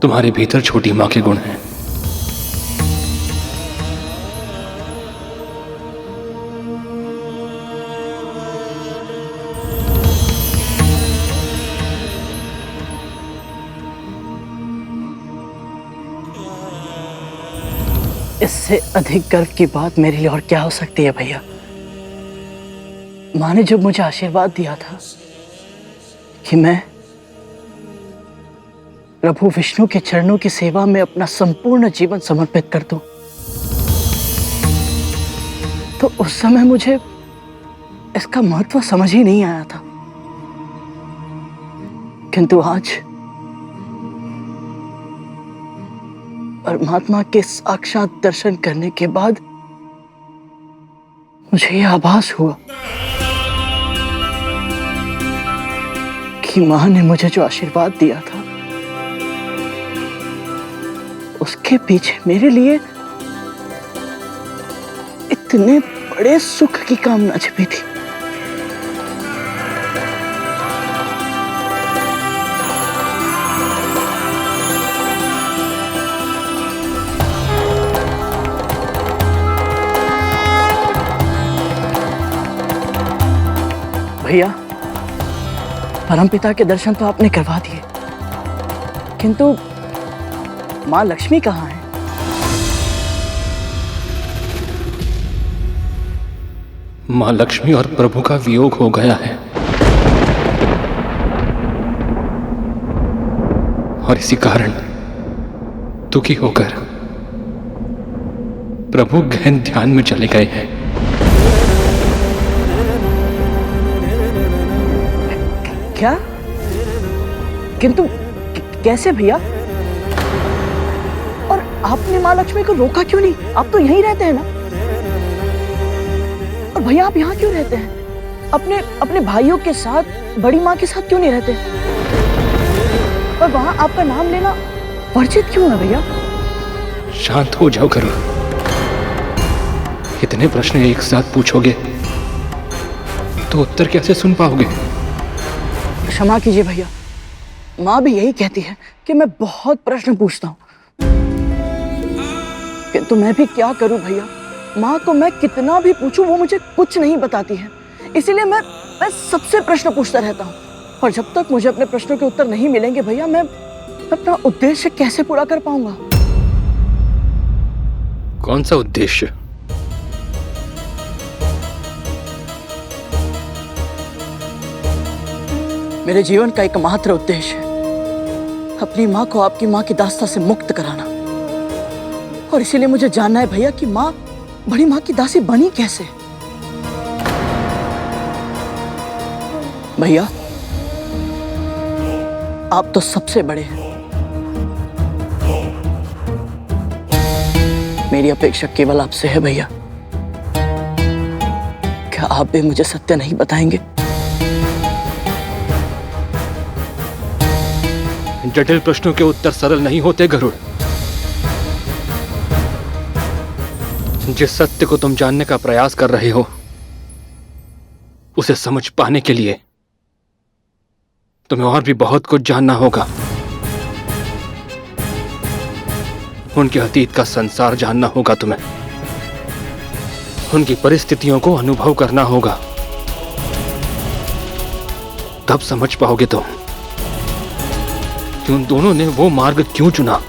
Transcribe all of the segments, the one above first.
तुम्हारे भीतर छोटी मां के गुण हैं। इससे अधिक गर्व की बात मेरे लिए और क्या हो सकती है भैया। माँ ने जब मुझे आशीर्वाद दिया था कि मैं प्रभु विष्णु के चरणों की सेवा में अपना संपूर्ण जीवन समर्पित कर दूं, तो उस समय मुझे इसका महत्व समझ ही नहीं आया था। किंतु आज परमात्मा के साक्षात दर्शन करने के बाद मुझे यह आभास हुआ कि मां ने मुझे जो आशीर्वाद दिया था उसके पीछे मेरे लिए इतने बड़े सुख की कामना छिपी थी। भैया, परमपिता के दर्शन तो आपने करवा दिए, किंतु मां लक्ष्मी कहाँ है? मां लक्ष्मी और प्रभु का वियोग हो गया है, और इसी कारण दुखी होकर प्रभु गहन ध्यान में चले गए हैं। क्या? किंतु कैसे भैया? और आपने मां लक्ष्मी को रोका क्यों नहीं? आप तो यहीं रहते हैं ना। और भैया आप यहाँ क्यों रहते हैं? अपने भाइयों के साथ, बड़ी माँ के साथ क्यों नहीं रहते? और वहां आपका नाम लेना वर्जित क्यों है भैया? शांत हो जाओ गरुड़। इतने प्रश्न एक साथ पूछोगे तो उत्तर कैसे सुन पाओगे? क्षमा कीजिए भैया, माँ भी यही कहती है कि मैं बहुत प्रश्न पूछता हूँ, किंतु मैं भी क्या करूं भैया। माँ को मैं कितना भी पूछूं वो मुझे कुछ नहीं बताती है, इसीलिए मैं सबसे प्रश्न पूछता रहता हूँ। और जब तक मुझे अपने प्रश्नों के उत्तर नहीं मिलेंगे भैया, मैं अपना उद्देश्य कैसे पूरा कर पाऊंगा? कौन सा उद्देश्य? मेरे जीवन का एकमात्र उद्देश्य है अपनी माँ को आपकी माँ की दास्ता से मुक्त कराना। और इसीलिए मुझे जानना है भैया कि माँ बड़ी माँ की दासी बनी कैसे? भैया आप तो सबसे बड़े हैं, मेरी अपेक्षा केवल आपसे है भैया। क्या आप भी मुझे सत्य नहीं बताएंगे? जटिल प्रश्नों के उत्तर सरल नहीं होते गरुड़। जिस सत्य को तुम जानने का प्रयास कर रहे हो उसे समझ पाने के लिए तुम्हें और भी बहुत कुछ जानना होगा। उनके अतीत का संसार जानना होगा तुम्हें, उनकी परिस्थितियों को अनुभव करना होगा, तब समझ पाओगे तुम कि उन दोनों ने वो मार्ग क्यों चुना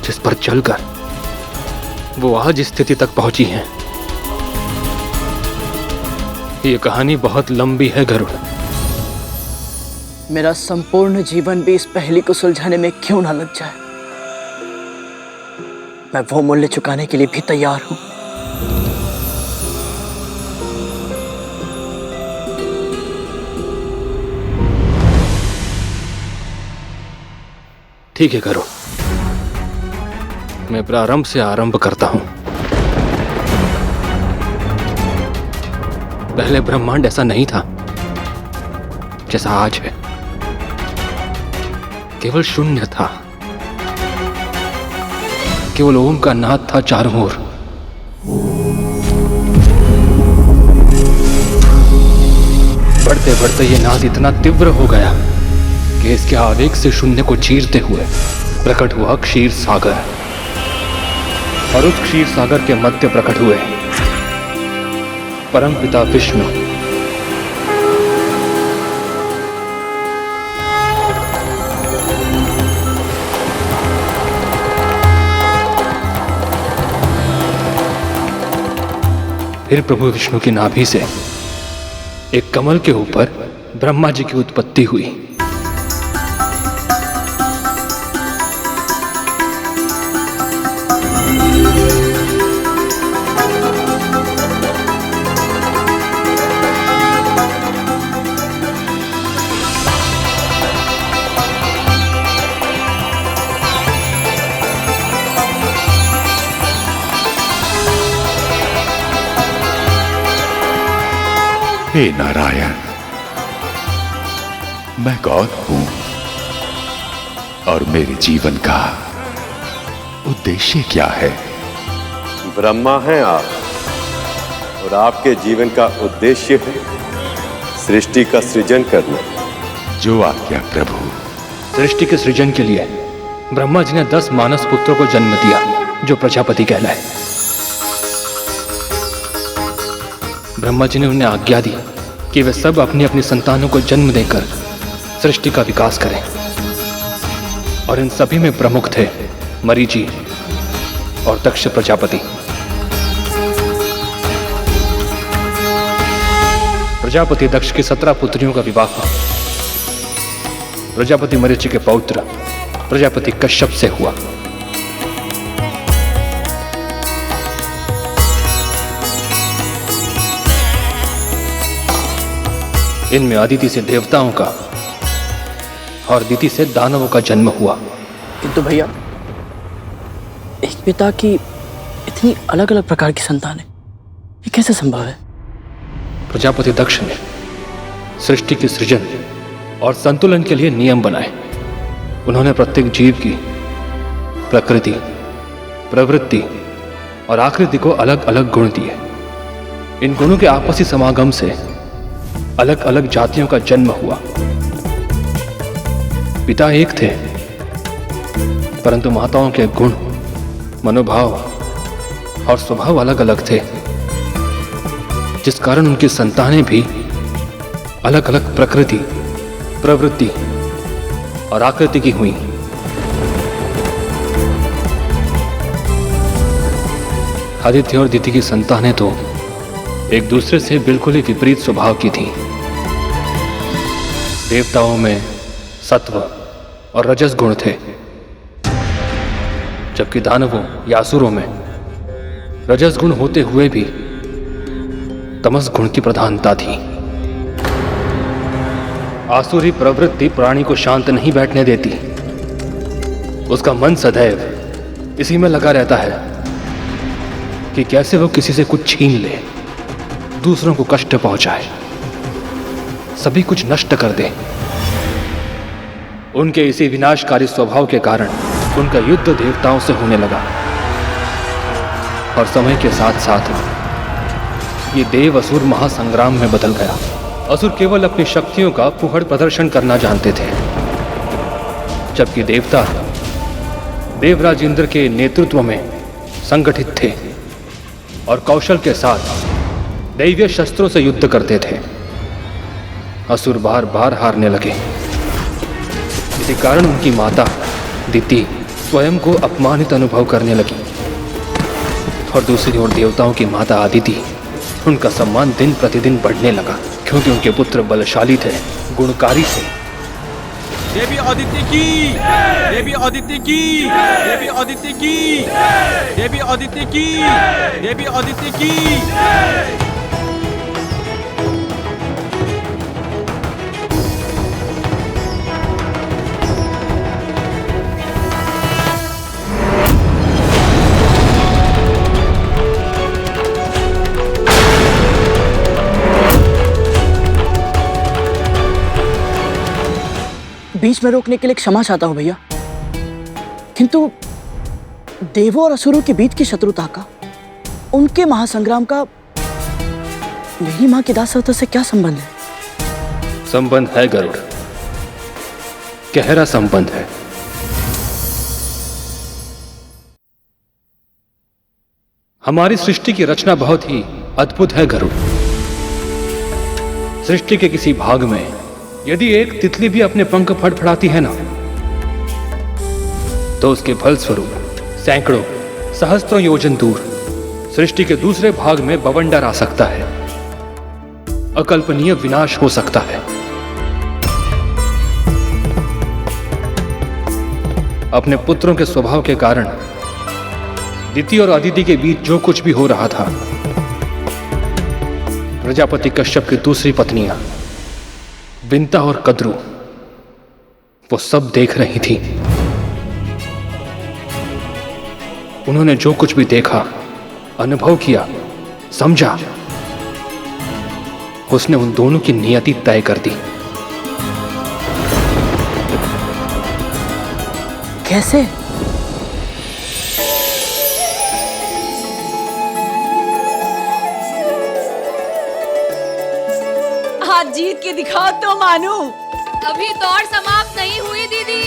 जिस पर चलकर वो आज इस स्थिति तक पहुंची हैं। ये कहानी बहुत लंबी है गरुड़। मेरा संपूर्ण जीवन भी इस पहेली को सुलझाने में क्यों ना लग जाए, मैं वो मूल्य चुकाने के लिए भी तैयार हूं। ठीक है गरुड़, मैं प्रारंभ से आरंभ करता हूं। पहले ब्रह्मांड ऐसा नहीं था जैसा आज है, केवल शून्य था। केवल ओम का नाद था चारों ओर। बढ़ते बढ़ते ये नाद इतना तीव्र हो गया कि इसके आवेग से शून्य को चीरते हुए प्रकट हुआ क्षीर सागर, और उस क्षीर सागर के मध्य प्रकट हुए परमपिता विष्णु। फिर प्रभु विष्णु की नाभि से एक कमल के ऊपर ब्रह्मा जी की उत्पत्ति हुई। हे नारायण, मैं कौन हूं और मेरे जीवन का उद्देश्य क्या है? ब्रह्मा हैं आप, और आपके जीवन का उद्देश्य है सृष्टि का सृजन करना। जो आज्ञा प्रभु। सृष्टि के सृजन के लिए ब्रह्मा जी ने 10 मानस पुत्रों को जन्म दिया, जो प्रजापति कहलाए। ब्रह्मा जी ने उन्हें आज्ञा दी कि वे सब अपनी अपनी संतानों को जन्म देकर सृष्टि का विकास करें, और इन सभी में प्रमुख थे मरीचि और दक्ष प्रजापति। प्रजापति दक्ष की 17 पुत्रियों का विवाह प्रजापति मरीचि के पौत्र प्रजापति कश्यप से हुआ। इनमें अदिति से देवताओं का और दिति से दानवों का जन्म हुआ। किंतु भैया, एक पिता की इतनी अलग अलग प्रकार की संतानें, ये कैसे संभव है? प्रजापति दक्ष ने सृष्टि की सृजन और संतुलन के लिए नियम बनाए। उन्होंने प्रत्येक जीव की प्रकृति, प्रवृत्ति और आकृति को अलग अलग गुण दिए। इन गुणों के आपसी समागम से अलग अलग जातियों का जन्म हुआ। पिता एक थे, परंतु माताओं के गुण, मनोभाव और स्वभाव अलग अलग थे, जिस कारण उनकी संतानें भी अलग अलग प्रकृति, प्रवृत्ति और आकृति की हुई। आदित्य और दिति की संतानें तो एक दूसरे से बिल्कुल ही विपरीत स्वभाव की थीं। देवताओं में सत्व और रजस गुण थे, जबकि दानवों या असुरों में रजस गुण होते हुए भी तमस गुण की प्रधानता थी। आसुरी प्रवृत्ति प्राणी को शांत नहीं बैठने देती। उसका मन सदैव इसी में लगा रहता है कि कैसे वो किसी से कुछ छीन ले, दूसरों को कष्ट पहुंचाए, सभी कुछ नष्ट कर दे। उनके इसी विनाशकारी स्वभाव के कारण उनका युद्ध देवताओं से होने लगा, और समय के साथ साथ ये देव असुर महासंग्राम में बदल गया। असुर केवल अपनी शक्तियों का फुहड़ प्रदर्शन करना जानते थे, जबकि देवता देवराज इंद्र के नेतृत्व में संगठित थे और कौशल के साथ दैवीय शस्त्रों से युद्ध करते थे। असुर बार बार हारने लगे। इसी कारण उनकी माता दिति स्वयं को अपमानित अनुभव करने लगी, और दूसरी ओर देवताओं की माता आदिति, उनका सम्मान दिन प्रतिदिन बढ़ने लगा, क्योंकि उनके पुत्र बलशाली थे, गुणकारी थे। देवी आदित्य की, देवी आदित्य की, देवी आदित्य की, देवी आदित्य की, देवी आदित्य की। बीच में रोकने के लिए क्षमा चाहता हूं भैया, किंतु देवों और असुरों के बीच की शत्रुता का, उनके महासंग्राम का मेरी मां की दासत्व से क्या संबंध है? संबंध है गरुड़, गहरा संबंध है। हमारी सृष्टि की रचना बहुत ही अद्भुत है गरुड़। सृष्टि के किसी भाग में यदि एक तितली भी अपने पंख फड़फड़ाती है ना, तो उसके फलस्वरूप सैकड़ों सहस्त्रों योजन दूर सृष्टि के दूसरे भाग में बवंडर आ सकता है, अकल्पनीय विनाश हो सकता है। अपने पुत्रों के स्वभाव के कारण दिति और अदिति के बीच जो कुछ भी हो रहा था, प्रजापति कश्यप की दूसरी पत्नियां विंता और कद्रु वो सब देख रही थी। उन्होंने जो कुछ भी देखा, अनुभव किया, समझा, उसने उन दोनों की नियति तय कर दी। कैसे? आज जीत के दिखाओ तो मानू। अभी दौड़ समाप्त नहीं हुई दीदी।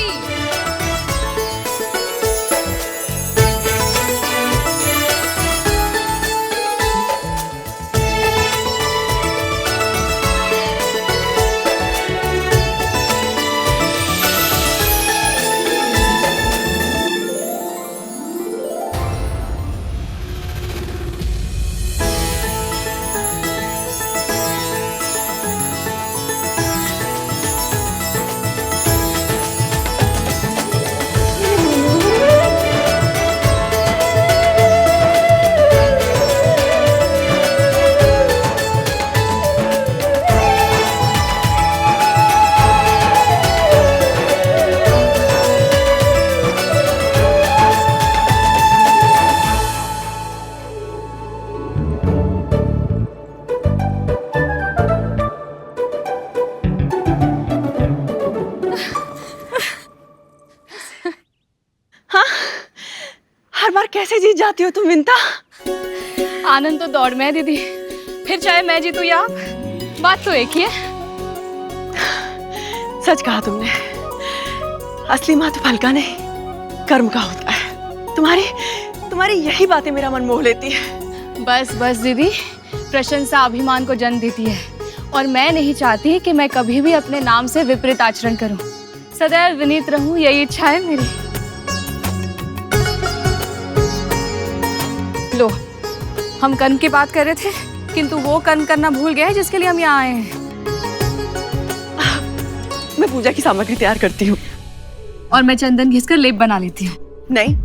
हर बार कैसे जीत जाती हो तुम विंता? आनंद तो दौड़ में है दीदी, फिर चाहे मैं जीतूं या आप, बात तो एक ही है। सच कहा तुमने, असली माँ तो फल का नहीं कर्म का होता है। तुम्हारी यही बातें मेरा मन मोह लेती है। बस बस दीदी, प्रशंसा अभिमान को जन्म देती है और मैं नहीं चाहती कि मैं कभी भी अपने नाम से विपरीत आचरण करूं। सदैव विनीत रहूं, यही इच्छा है मेरी। लो, हम कर्म की बात कर रहे थे, किंतु वो कर्म करना भूल गए जिसके लिए हम यहाँ आए हैं। मैं पूजा की सामग्री तैयार करती हूँ। और मैं चंदन घिसकर लेप बना लेती हूँ। नहीं,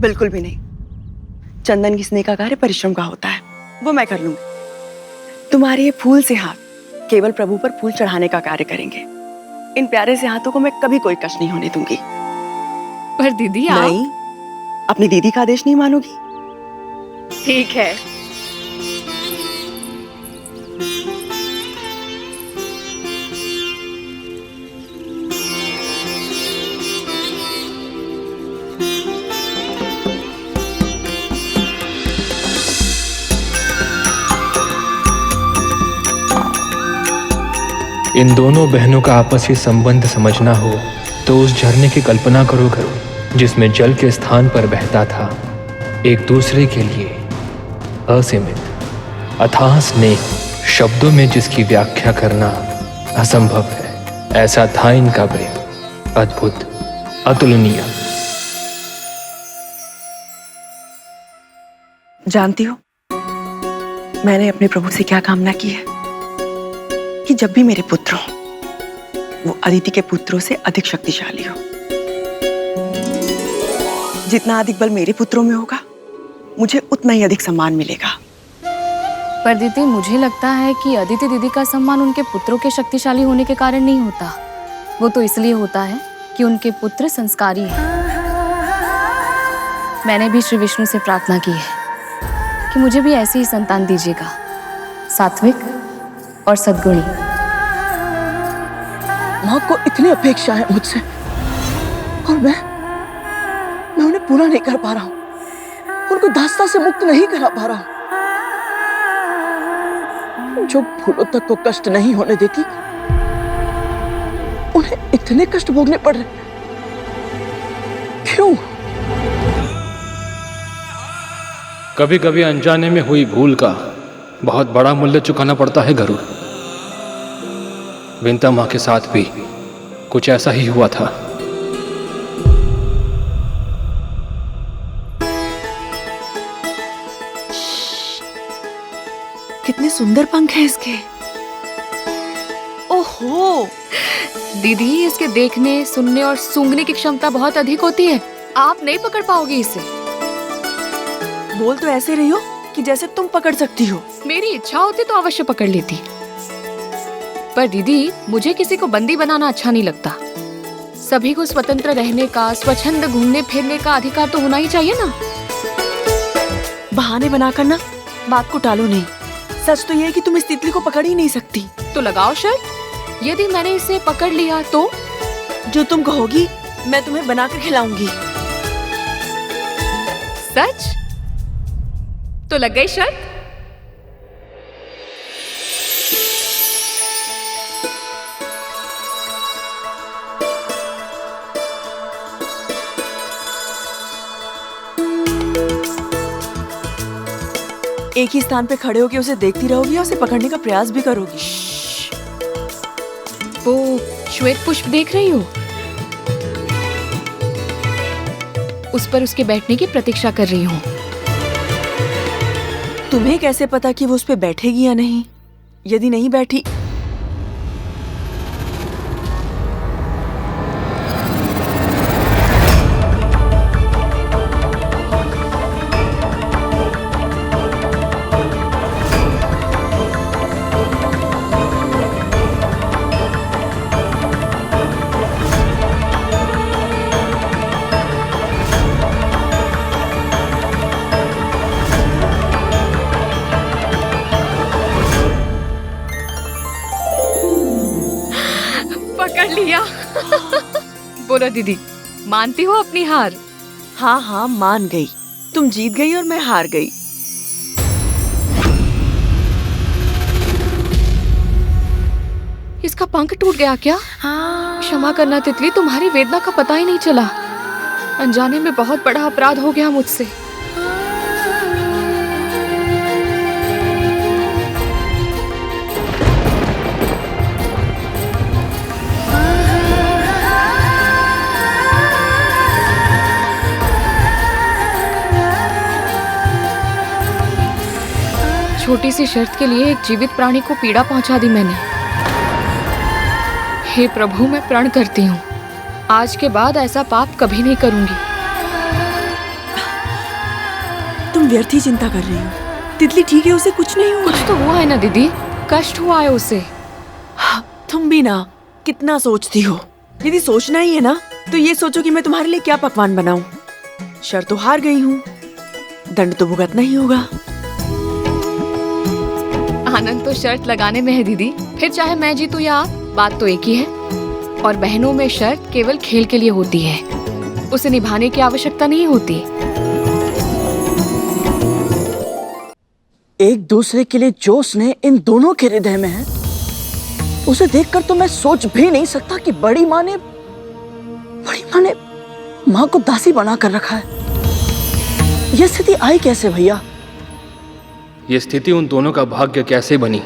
बिल्कुल भी नहीं। चंदन घिसने का कार्य परिश्रम का होता है, वो मैं कर लूंगी। तुम्हारे ये फूल से हाथ केवल प्रभु पर फूल चढ़ाने का कार्य करेंगे। इन प्यारे से हाथों को मैं कभी कोई कष्ट नहीं होने दूंगी। पर दीदी आप... नहीं, अपनी दीदी का आदेश नहीं मानोगी? ठीक है। इन दोनों बहनों का आपसी संबंध समझना हो तो उस झरने की कल्पना करो जिसमें जल के स्थान पर बहता था एक दूसरे के लिए असीमित अथाह स्नेह, शब्दों में जिसकी व्याख्या करना असंभव है। ऐसा था इनका प्रेम, अद्भुत, अतुलनीय। जानती हो, मैंने अपने प्रभु से क्या कामना की है? कि जब भी मेरे पुत्र हो, वो अदिति के पुत्रों से अधिक शक्तिशाली हो। जितना अधिक बल मेरे पुत्रों में होगा, मुझे उतना ही अधिक सम्मान मिलेगा। पर दीदी, मुझे लगता है कि अदिति दीदी का सम्मान उनके पुत्रों के शक्तिशाली होने के कारण नहीं होता। वो तो इसलिए होता है कि उनके पुत्र संस्कारी हैं। मैंने भी श्री विष्णु से प्रार्थना की है कि मुझे भी ऐसी ही संतान दीजिएगा, सात्विक और सद्गुणी। माँ को इतनी अपेक्षा है मुझसे और मैं उन्हें पूरा नहीं कर पा रहा हूँ, उनको दास्ता से मुक्त नहीं करा पा रहा हूँ। जो फूलों तक को कष्ट नहीं होने देती, उन्हें इतने कष्ट भोगने पड़ रहे। क्यों? कभी कभी अनजाने में हुई भूल का बहुत बड़ा मूल्य चुकाना पड़ता है गरुड़। विंता माँ के साथ भी कुछ ऐसा ही हुआ था। कितने सुंदर पंख हैं इसके। ओहो दीदी, इसके देखने, सुनने और सूंघने की क्षमता बहुत अधिक होती है। आप नहीं पकड़ पाओगे इसे। बोल तो ऐसे रही हो कि जैसे तुम पकड़ सकती हो। मेरी इच्छा होती तो अवश्य पकड़ लेती, पर दीदी मुझे किसी को बंदी बनाना अच्छा नहीं लगता। सभी को स्वतंत्र रहने का, स्वच्छंद घूमने फिरने का अधिकार तो होना ही चाहिए ना। बहाने बनाकर ना बात को टालो नहीं। सच तो ये है कि तुम इस तितली को पकड़ ही नहीं सकती। तो लगाओ शर्त। यदि मैंने इसे पकड़ लिया तो? जो तुम कहोगी मैं तुम्हें बनाकर खिलाऊंगी। सच? तो लग गई शर्त। एक ही स्थान पे खड़े होकर उसे देखती रहोगी और उसे पकड़ने का प्रयास भी करोगी। वो श्वेत पुष्प देख रही हो? उस पर उसके बैठने की प्रतीक्षा कर रही हूँ। तुम्हें कैसे पता कि वो उस पे बैठेगी या नहीं? यदि नहीं बैठी पकड़ लिया। बोलो दीदी, मानती हो अपनी हार? हाँ हाँ मान गई। तुम जीत गई और मैं हार गई। इसका पंख टूट गया क्या? क्षमा करना तितली, तुम्हारी वेदना का पता ही नहीं चला। अनजाने में बहुत बड़ा अपराध हो गया मुझसे। छोटी सी शर्त के लिए एक जीवित प्राणी को पीड़ा पहुंचा दी मैंने। हे प्रभु, मैं प्रण करती हूँ, आज के बाद ऐसा पाप कभी नहीं करूंगी। तुम व्यर्थ ही चिंता कर रही हो। तितली ठीक है, उसे कुछ नहीं हुआ। कुछ तो हुआ है ना दीदी, कष्ट हुआ है उसे। तुम भी ना कितना सोचती हो। यदि सोचना ही है ना तो ये सोचो कि मैं तुम्हारे लिए क्या पकवान बनाऊं। शर्त तो हार गई हूँ, दंड तो भुगतना ही होगा। आनंद तो शर्त लगाने में है दीदी, फिर चाहे मैं जीतूं या आप, बात तो एक ही है। और बहनों में शर्त केवल खेल के लिए होती है, उसे निभाने की आवश्यकता नहीं होती। एक दूसरे के लिए जो स्नेह इन दोनों के हृदय में है, उसे देखकर तो मैं सोच भी नहीं सकता कि बड़ी माँ ने माँ को दासी बना कर रखा है। यह स्थिति आई कैसे भैया? ये स्थिति उन दोनों का भाग्य कैसे बनी,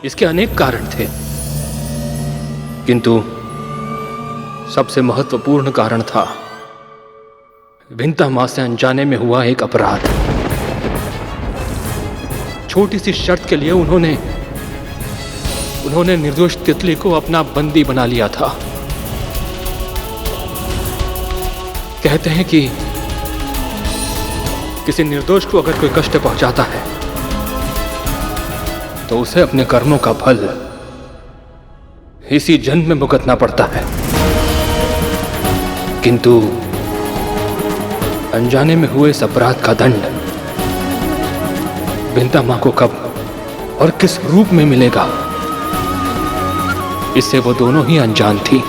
इसके अनेक कारण थे, किंतु सबसे महत्वपूर्ण कारण था विंता माँ से अनजाने में हुआ एक अपराध। छोटी सी शर्त के लिए उन्होंने निर्दोष तितली को अपना बंदी बना लिया था। कहते हैं कि किसी निर्दोष को अगर कोई कष्ट पहुंचाता है तो उसे अपने कर्मों का फल इसी जन्म में भुगतना पड़ता है। किंतु अनजाने में हुए इस अपराध का दंड विंता मां को कब और किस रूप में मिलेगा, इससे वो दोनों ही अनजान थी।